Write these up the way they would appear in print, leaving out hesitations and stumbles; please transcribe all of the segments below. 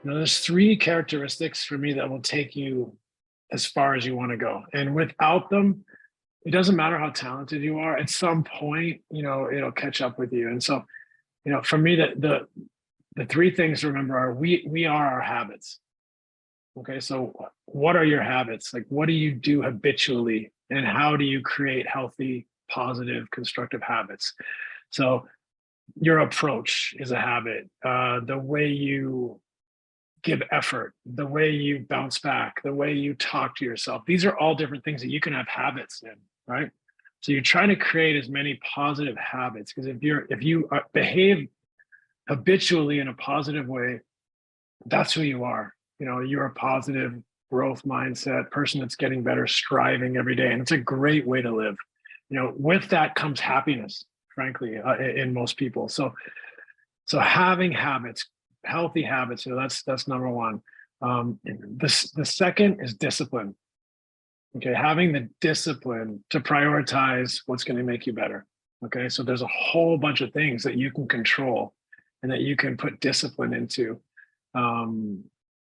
There's three characteristics for me that will take you as far as you want to go. And without them, it doesn't matter how talented you are, at some point, it'll catch up with you. And so, for me, the three things to remember are we are our habits. Okay. So what are your habits? Like, what do you do habitually? And how do you create healthy, positive, constructive habits? So your approach is a habit. The way you give effort, the way you bounce back, the way you talk to yourself. These are all different things that you can have habits in, right? So you're trying to create as many positive habits, because if you behave habitually in a positive way, that's who you are. You're a positive growth mindset person that's getting better, striving every day, and it's a great way to live. With that comes happiness, frankly, in most people. So having habits, healthy habits, that's number one. The second is discipline. Okay, having the discipline to prioritize what's going to make you better. Okay, so there's a whole bunch of things that you can control and that you can put discipline into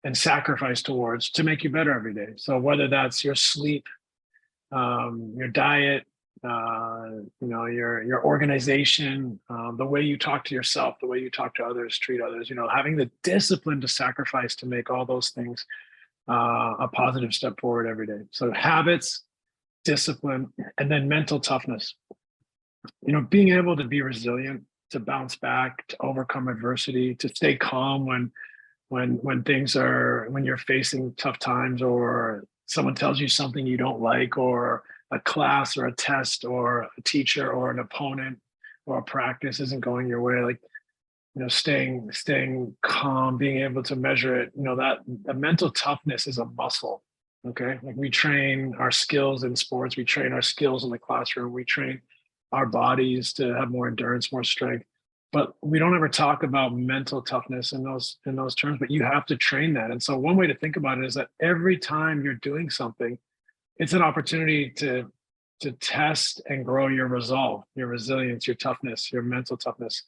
and sacrifice towards to make you better every day. So whether that's your sleep, your diet, your organization, the way you talk to yourself, the way you talk to others, treat others, having the discipline to sacrifice to make all those things a positive step forward every day. So habits, discipline, and then mental toughness. Being able to be resilient, to bounce back, to overcome adversity, to stay calm when you're facing tough times, or someone tells you something you don't like, or a class or a test or a teacher or an opponent or a practice isn't going your way. Like, staying calm, being able to measure it, that the mental toughness is a muscle. Okay. Like, we train our skills in sports, we train our skills in the classroom, we train our bodies to have more endurance, more strength, but we don't ever talk about mental toughness in those terms, but you have to train that. And so one way to think about it is that every time you're doing something, it's an opportunity to test and grow your resolve, your resilience, your toughness, your mental toughness.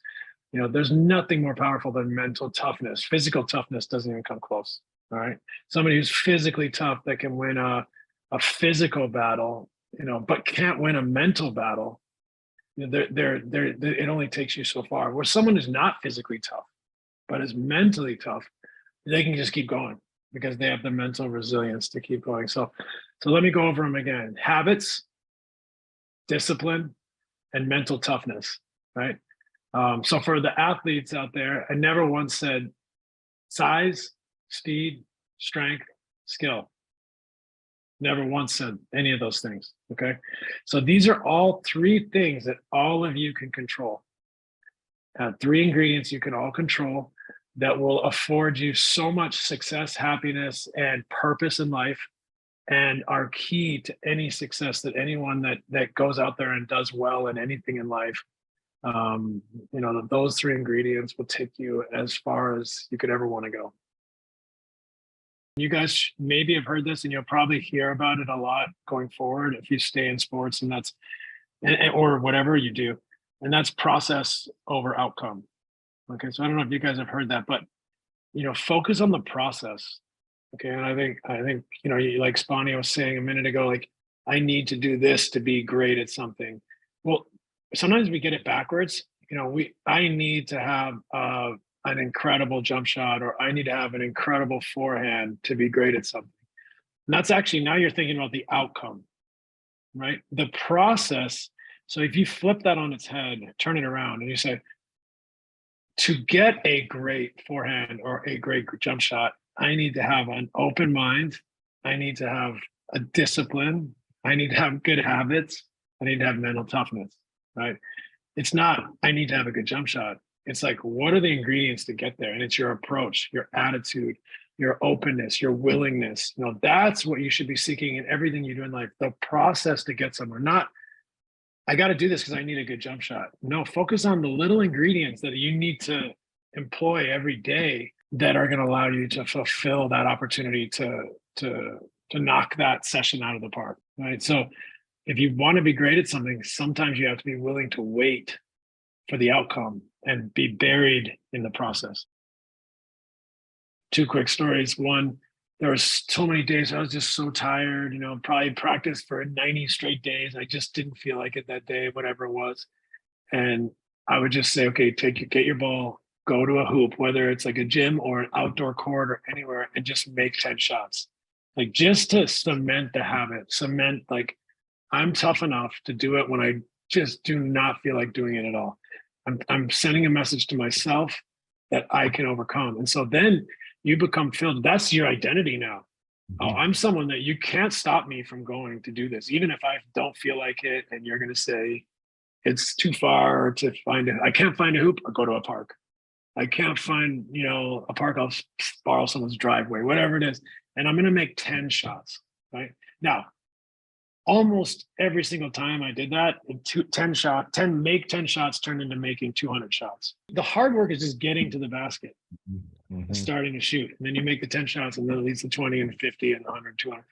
There's nothing more powerful than mental toughness. Physical toughness doesn't even come close. All right. Somebody who's physically tough that can win a physical battle, but can't win a mental battle. It only takes you so far. Where someone who's not physically tough, but is mentally tough, they can just keep going because they have the mental resilience to keep going. So let me go over them again. Habits, discipline, and mental toughness, right? So for the athletes out there, I never once said size, speed, strength, skill. Never once said any of those things, okay? So these are all three things that all of you can control. Three ingredients you can all control that will afford you so much success, happiness, and purpose in life, and are key to any success that anyone that goes out there and does well in anything in life. Those three ingredients will take you as far as you could ever want to go. You guys maybe have heard this, and you'll probably hear about it a lot going forward if you stay in sports, and that's or whatever you do, and that's process over outcome. Okay, so I don't know if you guys have heard that, but focus on the process. Okay, and I think like Spani was saying a minute ago, like, I need to do this to be great at something. Well, sometimes we get it backwards. I need to have an incredible jump shot, or I need to have an incredible forehand to be great at something. And that's actually, now you're thinking about the outcome, right? The process. So if you flip that on its head, turn it around, and you say, to get a great forehand or a great jump shot, I need to have an open mind. I need to have a discipline. I need to have good habits. I need to have mental toughness, right? It's not, I need to have a good jump shot. It's like, what are the ingredients to get there? And it's your approach, your attitude, your openness, your willingness. That's what you should be seeking in everything you do in life. The process to get somewhere, not, I got to do this because I need a good jump shot. No, focus on the little ingredients that you need to employ every day that are going to allow you to fulfill that opportunity to knock that session out of the park, right? So if you want to be great at something, sometimes you have to be willing to wait for the outcome and be buried in the process. two quick stories. One, there were so many days I was just so tired, probably practiced for 90 straight days. I just didn't feel like it that day, whatever it was. And I would just say, okay, get your ball, go to a hoop, whether it's like a gym or an outdoor court or anywhere, and just make 10 shots. Like just to cement the habit, like I'm tough enough to do it when I just do not feel like doing it at all. I'm sending a message to myself that I can overcome. And so then you become filled. That's your identity now. Oh, I'm someone that you can't stop me from going to do this, even if I don't feel like it. And you're going to say it's too far to find it. I can't find a hoop. I'll go to a park. I can't find, a park. I'll borrow someone's driveway, whatever it is. And I'm going to make 10 shots. Right now, almost every single time I did that, 10 shots turned into making 200 shots. The hard work is just getting to the basket, starting to shoot. And then you make the 10 shots and then it leads to 20 and 50 and 100, 200.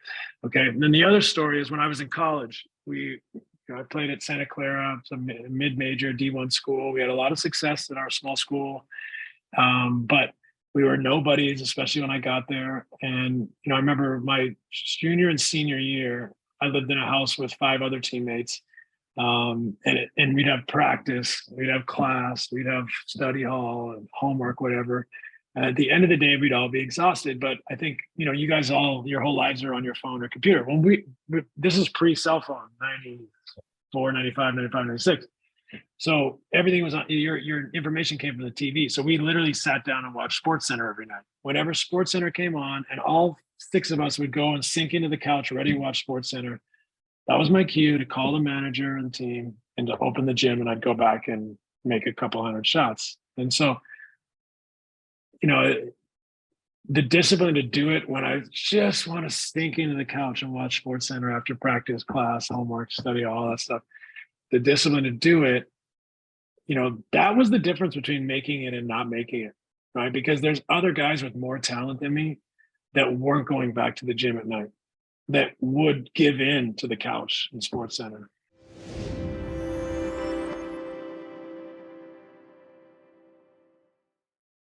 Okay. And then the other story is when I was in college, I played at Santa Clara, it's a mid-major D1 school. We had a lot of success at our small school. But we were nobodies, especially when I got there. And, I remember my junior and senior year, I lived in a house with 5 other teammates. And we'd have practice, we'd have class, we'd have study hall and homework, whatever. And at the end of the day, we'd all be exhausted. But I think, you guys your whole lives are on your phone or computer. When this is pre-cell phone, 94, 95, 95, 96. So everything was on your information came from the TV. So we literally sat down and watched SportsCenter every night. Whenever SportsCenter came on, and all 6 of us would go and sink into the couch, ready to watch SportsCenter. That was my cue to call the manager and the team and to open the gym, and I'd go back and make a couple 100 shots. And so, the discipline to do it when I just want to sink into the couch and watch SportsCenter after practice, class, homework, study, all that stuff. The discipline to do it, that was the difference between making it and not making it, right? Because there's other guys with more talent than me that weren't going back to the gym at night, that would give in to the couch in SportsCenter.